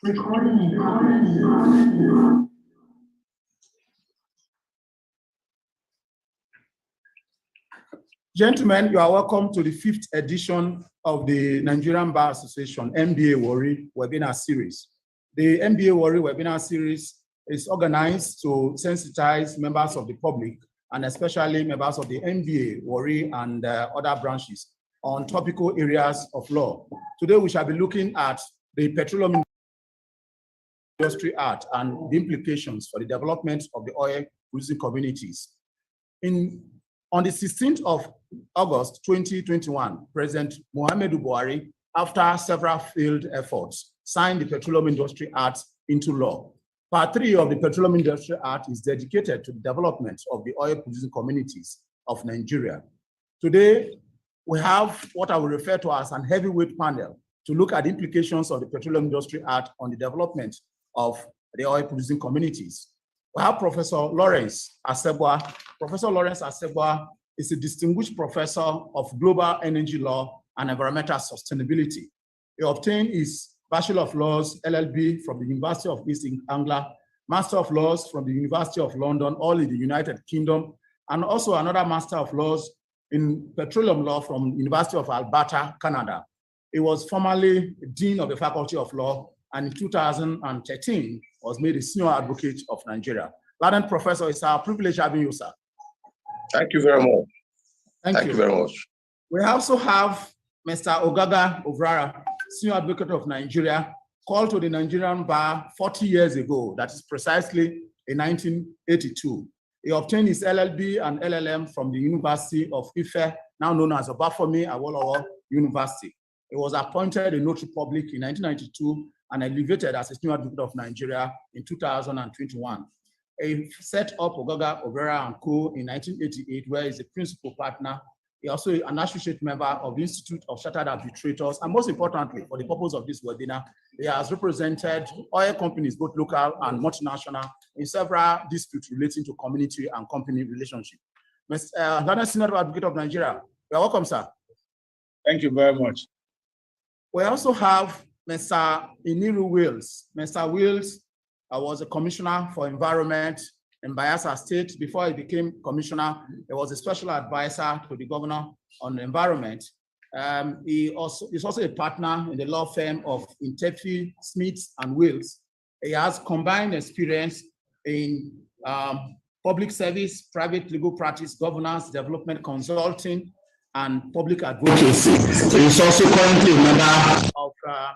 Gentlemen, you are welcome to the 5th edition of the Nigerian Bar Association MBA Worry webinar series. The MBA Worry webinar series is organized to sensitize members of the public and especially members of the MBA Worry and other branches on topical areas of law. Today we shall be looking at the Petroleum Industry Act and the implications for the development of the oil producing communities. On the 16th of August 2021, President Muhammadu Buhari, after several failed efforts, signed the Petroleum Industry Act into law. Part 3 of the Petroleum Industry Act is dedicated to the development of the oil-producing communities of Nigeria. Today, we have what I will refer to as an heavyweight panel to look at the implications of the Petroleum Industry Act on the development of the oil-producing communities. We have Professor Lawrence Asegwa. Professor Lawrence Asegwa is a distinguished professor of global energy law and environmental sustainability. He obtained his Bachelor of Laws, LLB, from the University of East Anglia, Master of Laws from the University of London, all in the United Kingdom, and also another Master of Laws in Petroleum Law from the University of Alberta, Canada. He was formerly Dean of the Faculty of Law, and in 2013 was made a Senior Advocate of Nigeria. Madam Professor, it's our privilege having you, sir. Thank you very much. Thank you very much. We also have Mr. Ogaga Ovrara, Senior Advocate of Nigeria, called to the Nigerian bar 40 years ago, that is precisely in 1982. He obtained his LLB and LLM from the University of Ife, now known as Obafemi Awolowo University. He was appointed a notary public in 1992 and elevated as a Senior Advocate of Nigeria in 2021. He set up Ogaga Ovrara & Co. in 1988, where he's a principal partner. He also is an associate member of the Institute of Chartered Arbitrators, and most importantly, for the purpose of this webinar, he has represented oil companies, both local and multinational, in several disputes relating to community and company relationship. Mr. Senior Advocate of Nigeria, you're welcome, sir. Thank you very much. We also have Mr. Iniru Wills. Mr. Wills was a commissioner for environment in Bayelsa State. Before he became commissioner, he was a special advisor to the governor on the environment. He is also a partner in the law firm of Intefi, Smith and Wills. He has combined experience in public service, private legal practice, governance, development consulting, and public advocacy. He is also currently a member of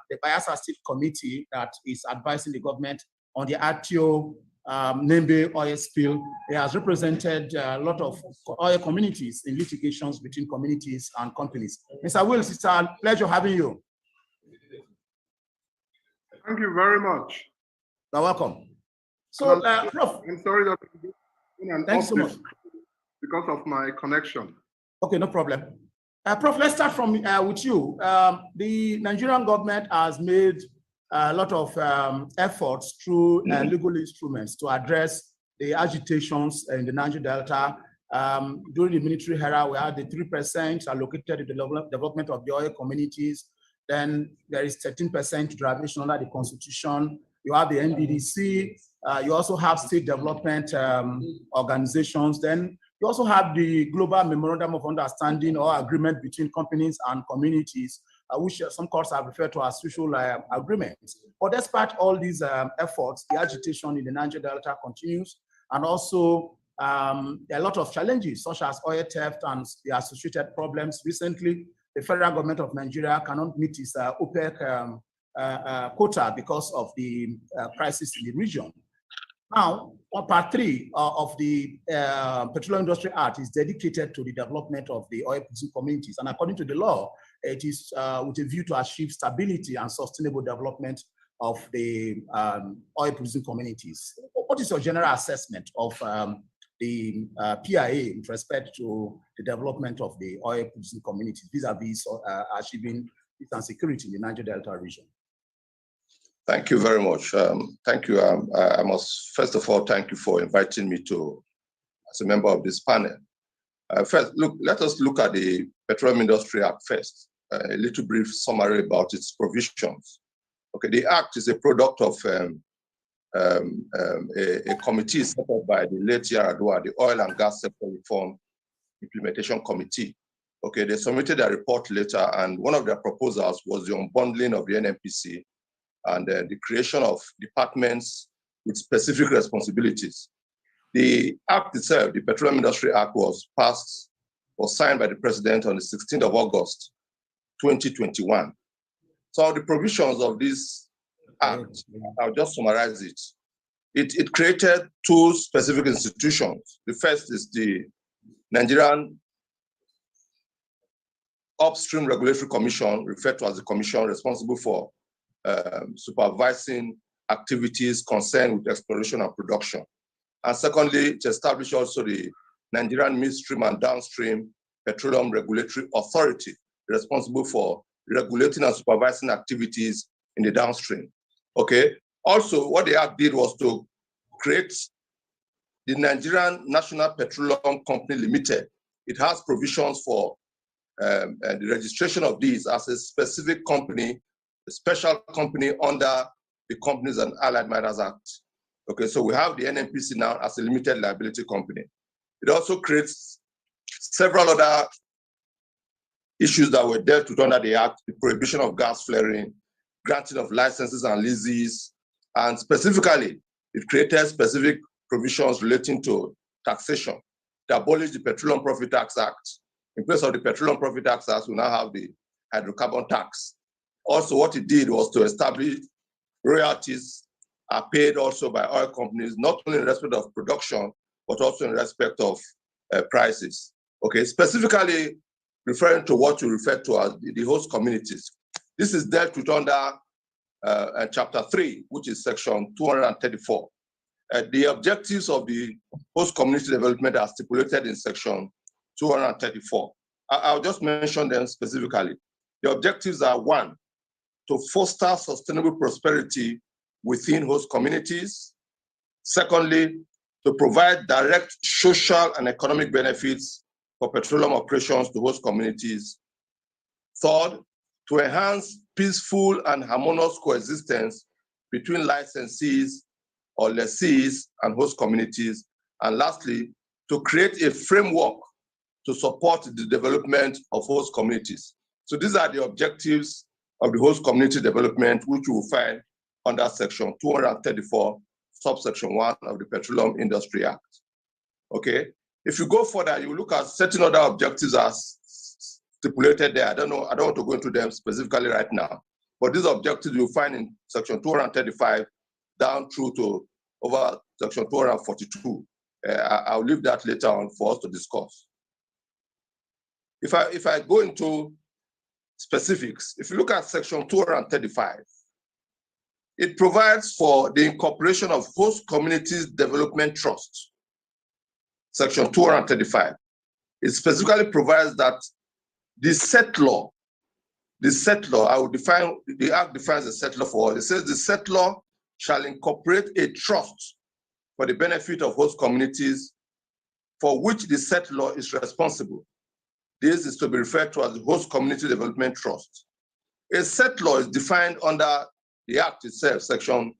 the Bayelsa State Committee that is advising the government on the Atio Nembe oil spill. He has represented a lot of oil communities in litigations between communities and companies. Mr. Wills, it's a pleasure having you. Thank you very much. You're welcome. So, Prof. I'm sorry that thanks so much. Because of my connection. Okay, no problem. Prof, let's start from with you. The Nigerian government has made a lot of efforts through legal instruments to address the agitations in the Niger Delta. During the military era, we had the 3% allocated to the development of the oil communities. Then there is 13% derivation under the Constitution. You have the NBDC. You also have state development organizations. Then you also have the Global Memorandum of Understanding or agreement between companies and communities, which some courts have referred to as social agreements. But despite all these efforts, the agitation in the Niger Delta continues, and also there are a lot of challenges, such as oil theft and the associated problems. Recently, the federal government of Nigeria cannot meet its OPEC quota because of the crisis in the region. Now, part 3 of the Petroleum Industry Act is dedicated to the development of the oil-producing communities. And according to the law, it is with a view to achieve stability and sustainable development of the oil-producing communities. What is your general assessment of the PIA with respect to the development of the oil-producing communities vis-a-vis achieving peace and security in the Niger Delta region? Thank you very much. Thank you. I must first of all thank you for inviting me to as a member of this panel. First, let us look at the Petroleum Industry Act first. A little brief summary about its provisions. Okay, the act is a product of a committee set up by the late Yaradua, the Oil and Gas Sector Reform Implementation Committee. Okay, they submitted a report later, and one of their proposals was the unbundling of the NNPC and the creation of departments with specific responsibilities. The act itself, the Petroleum Industry Act, was signed by the president on the 16th of August, 2021. So the provisions of this act, I'll just summarize it. It created two specific institutions. The first is the Nigerian Upstream Regulatory Commission, referred to as the commission responsible for supervising activities concerned with exploration and production. And secondly, it established also the Nigerian Midstream and Downstream Petroleum Regulatory Authority, responsible for regulating and supervising activities in the downstream. Okay. Also, what the act did was to create the Nigerian National Petroleum Company Limited. It has provisions for the registration of these as a specific company, a special company under the Companies and Allied Matters Act. Okay, so we have the NNPC now as a limited liability company. It also creates several other issues that were dealt with under the Act: the prohibition of gas flaring, granting of licenses and leases, and specifically, it created specific provisions relating to taxation. It abolished the Petroleum Profit Tax Act. In place of the Petroleum Profit Tax Act, we now have the hydrocarbon tax. Also, what it did was to establish royalties are paid also by oil companies, not only in respect of production, but also in respect of prices. Okay, specifically referring to what you refer to as the host communities. This is dealt with under Chapter 3, which is Section 234. The objectives of the host community development are stipulated in Section 234. I'll just mention them specifically. The objectives are: 1, to foster sustainable prosperity within host communities. Secondly, to provide direct social and economic benefits for petroleum operations to host communities. Third, to enhance peaceful and harmonious coexistence between licensees or lessees and host communities. And lastly, to create a framework to support the development of host communities. So these are the objectives of the host community development, which you will find under Section 234, subsection 1 of the Petroleum Industry Act. Okay, if you go further, you look at certain other objectives as stipulated there. I don't want to go into them specifically right now, but these objectives you'll find in Section 235 down through to over Section 242. I'll leave that later on for us to discuss. If I go into specifics, if you look at Section 235, it provides for the incorporation of host communities development trusts. Section 235. It specifically provides that the settlor, I will define, the Act defines a settlor for all. It says the settlor shall incorporate a trust for the benefit of host communities for which the settlor is responsible. This is to be referred to as the Host Community Development Trust. A settlor is defined under the Act itself, Section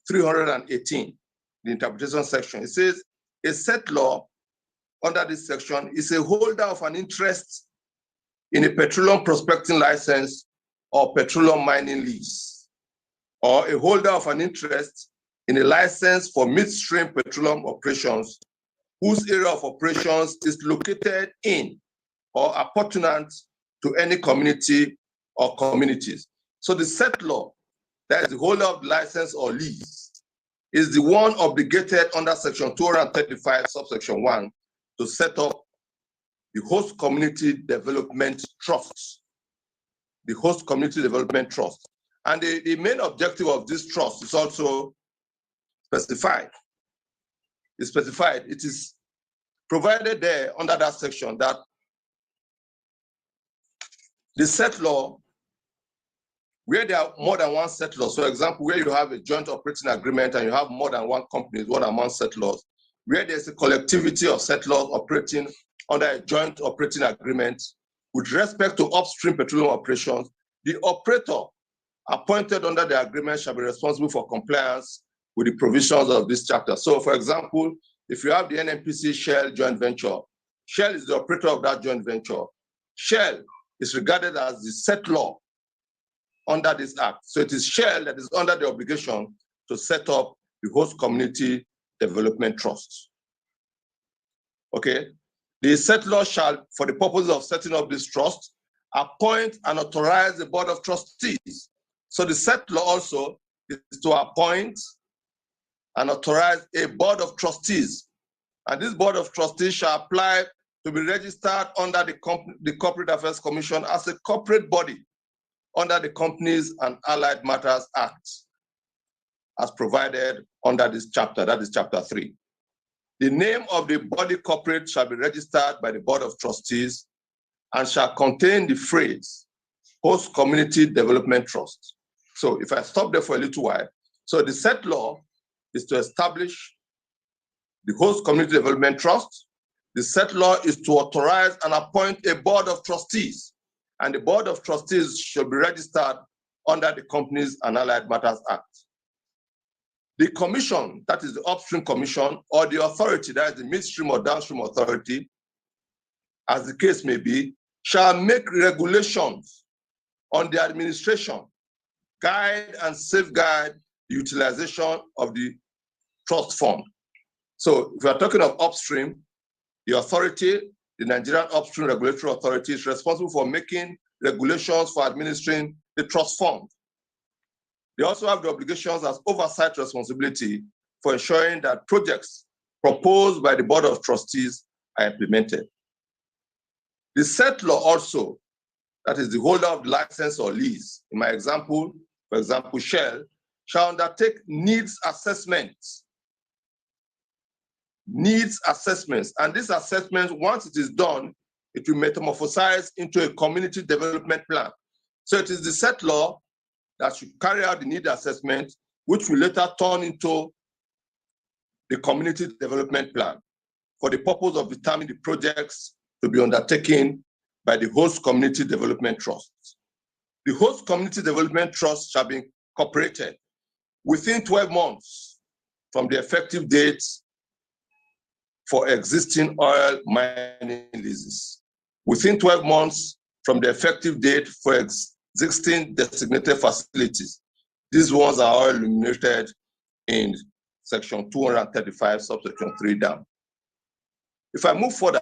318, the interpretation section. It says a settlor under this section is a holder of an interest in a petroleum prospecting license or petroleum mining lease, or a holder of an interest in a license for midstream petroleum operations whose area of operations is located in or appertinent to any community or communities. So the settlor, that is the holder of the license or lease, is the one obligated under Section 235, subsection 1, to set up the Host Community Development Trust. The Host Community Development Trust. And the main objective of this trust is also specified. It's specified. It is provided there under that section that the settlor, where there are more than one settlor, for example, where you have a joint operating agreement and you have more than one company, one among settlors, where there's a collectivity of settlors operating under a joint operating agreement with respect to upstream petroleum operations, the operator appointed under the agreement shall be responsible for compliance with the provisions of this chapter. So, for example, if you have the NNPC Shell joint venture, Shell is the operator of that joint venture. Shell is regarded as the settlor under this act. So it is Shell that is under the obligation to set up the host community development trust. Okay, the settlor shall, for the purpose of setting up this trust, appoint and authorize the board of trustees. So the settlor also is to appoint and authorize a board of trustees. And this board of trustees shall apply to be registered under the Corporate Affairs Commission as a corporate body under the Companies and Allied Matters Act, as provided under this chapter, that is chapter 3. The name of the body corporate shall be registered by the Board of Trustees and shall contain the phrase Host Community Development Trust. So if I stop there for a little while, so the settlor is to establish the Host Community Development Trust. The settlor is to authorize and appoint a board of trustees, and the board of trustees shall be registered under the Companies and Allied Matters Act. The commission, that is the upstream commission, or the authority, that is the midstream or downstream authority, as the case may be, shall make regulations on the administration, guide and safeguard the utilization of the trust fund. So if we are talking of upstream, the authority, the Nigerian Upstream Regulatory Authority, is responsible for making regulations for administering the trust fund. They also have the obligations as oversight responsibility for ensuring that projects proposed by the Board of Trustees are implemented. The settlor also, that is the holder of the license or lease, in my example, for example, Shell, shall undertake needs assessments. Needs assessments. And this assessment, once it is done, it will metamorphosize into a community development plan. So it is the settlor that should carry out the need assessment, which will later turn into the community development plan for the purpose of determining the projects to be undertaken by the Host Community Development Trust. The Host Community Development Trust shall be incorporated within 12 months from the effective date for existing oil mining leases. Within 12 months from the effective date for existing designated facilities. These ones are all illuminated in section 235, subsection 3 down. If I move further,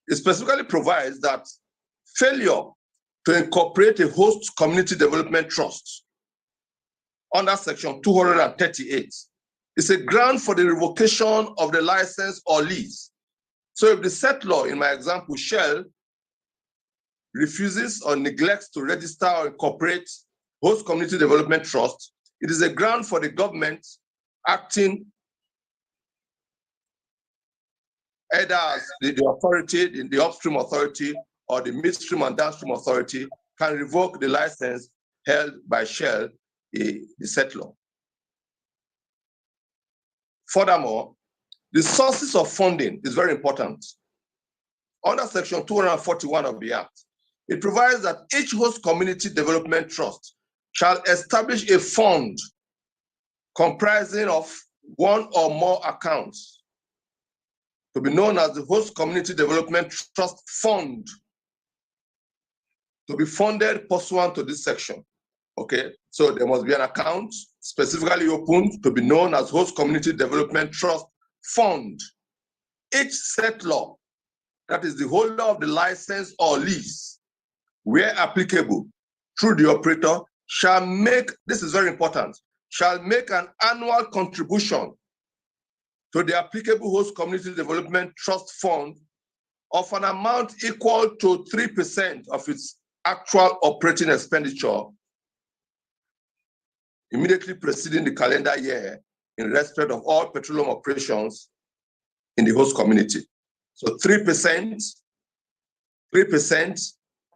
it specifically provides that failure to incorporate a host community development trust under section 238 is a ground for the revocation of the license or lease. So if the settlor, in my example, Shell, refuses or neglects to register or incorporate host community development trust, it is a ground for the government acting either as the authority, the upstream authority or the midstream and downstream authority can revoke the license held by Shell, the settlor. Furthermore, the sources of funding is very important. Under section 241 of the Act, it provides that each host community development trust shall establish a fund comprising of one or more accounts to be known as the Host Community Development Trust Fund, to be funded pursuant to this section. Okay, so there must be an account specifically opened to be known as Host Community Development Trust Fund. Each settlor, that is the holder of the license or lease, where applicable through the operator, shall make, this is very important, shall make an annual contribution to the applicable Host Community Development Trust Fund of an amount equal to 3% of its actual operating expenditure immediately preceding the calendar year in respect of all petroleum operations in the host community. So 3%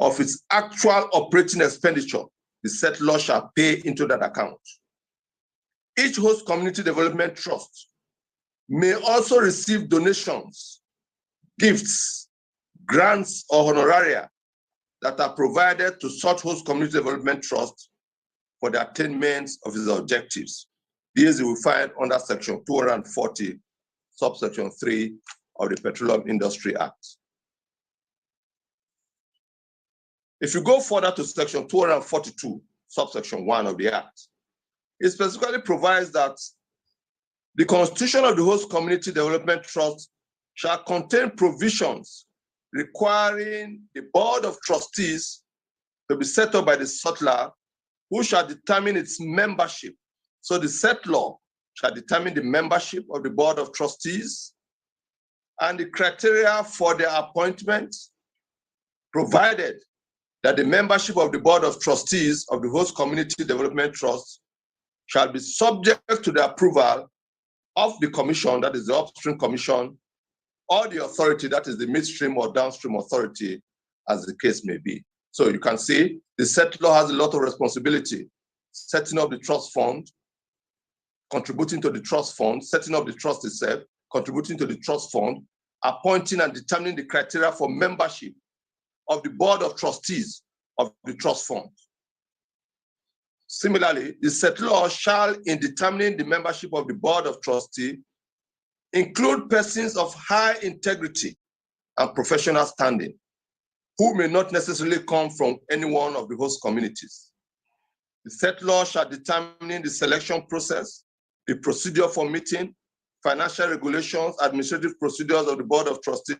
of its actual operating expenditure, the settlor shall pay into that account. Each host community development trust may also receive donations, gifts, grants, or honoraria that are provided to such host community development trust for the attainment of its objectives. These you will find under section 240, subsection 3 of the Petroleum Industry Act. If you go further to section 242, subsection 1 of the Act, it specifically provides that the constitution of the host community development trust shall contain provisions requiring the board of trustees to be set up by the settlor, who shall determine its membership. So the settlor shall determine the membership of the board of trustees and the criteria for their appointment, provided that the membership of the board of trustees of the host community development trust shall be subject to the approval of the commission, that is the upstream commission, or the authority, that is the midstream or downstream authority, as the case may be. So you can see the settlor has a lot of responsibility, setting up the trust fund, contributing to the trust fund, setting up the trust itself, contributing to the trust fund, appointing and determining the criteria for membership of the board of trustees of the trust fund. Similarly, the settlor shall, in determining the membership of the board of trustees, include persons of high integrity and professional standing, who may not necessarily come from any one of the host communities. The settlor shall determine the selection process, the procedure for meeting, financial regulations, administrative procedures of the board of trustees,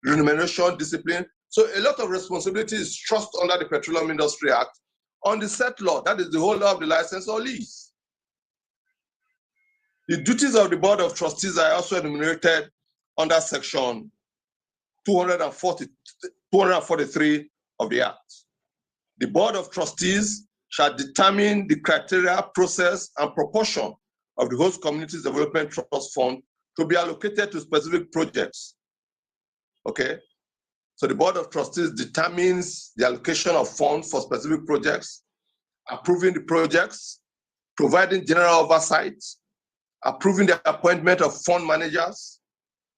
remuneration, discipline. So a lot of responsibility is thrust under the Petroleum Industry Act on the settlor, that is the holder of the license or lease. The duties of the board of trustees are also enumerated under section 243 of the Act. The board of trustees shall determine the criteria, process, and proportion of the host communities development trust fund to be allocated to specific projects. Okay? So the board of trustees determines the allocation of funds for specific projects, approving the projects, providing general oversight, approving the appointment of fund managers,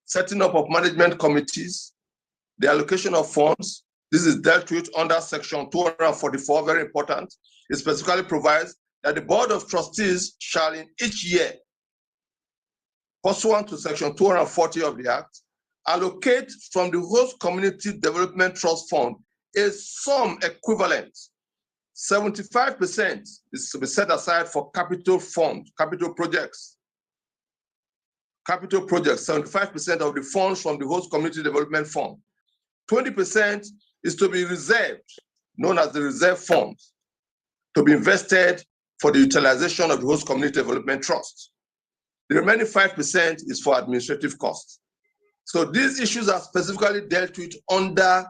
setting up of management committees, the allocation of funds. This is dealt with under section 244, very important. It specifically provides that the board of trustees shall in each year, pursuant to section 240 of the Act, allocate from the host community development trust fund a sum equivalent. 75% is to be set aside for capital fund, capital projects. Capital projects, 75% of the funds from the host community development fund. 20% is to be reserved, known as the reserve funds, to be invested for the utilization of the host community development trust. The remaining 5% is for administrative costs. So these issues are specifically dealt with under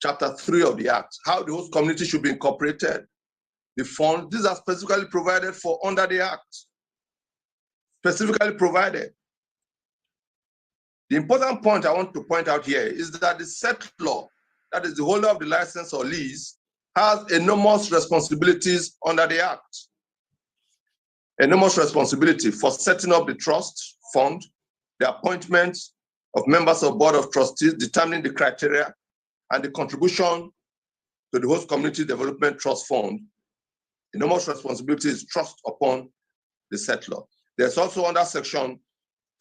Chapter 3 of the Act, how the host community should be incorporated. The funds, these are specifically provided for under the Act, specifically provided. The important point I want to point out here is that the settlor, that is the holder of the license or lease, has enormous responsibilities under the Act. Enormous responsibility for setting up the trust fund, the appointment of members of board of trustees, determining the criteria, and the contribution to the host community development trust fund. Enormous responsibility is thrust upon the settlor. There's also under section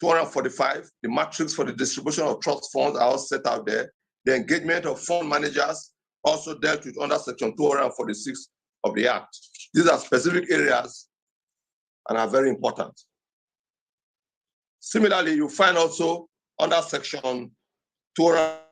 245, the matrix for the distribution of trust funds are all set out there. The engagement of fund managers also dealt with under section 246 of the Act. These are specific areas and are very important. Similarly, you find also under section 200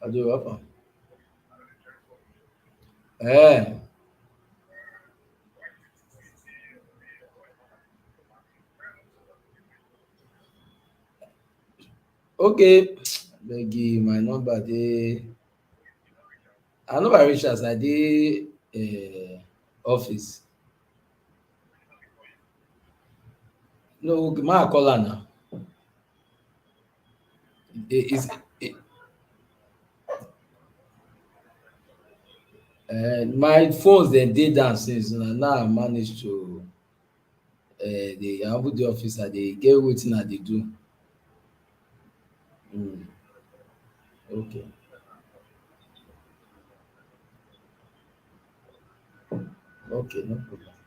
I do welcome. Eh. Okay. Beg you, my number dey. I know by reach as I dey office. No, ma call her now. Is my phones dem dey down since na now I manage to dey handle the office. I dey get wetin I dey do. Okay. Okay, no problem.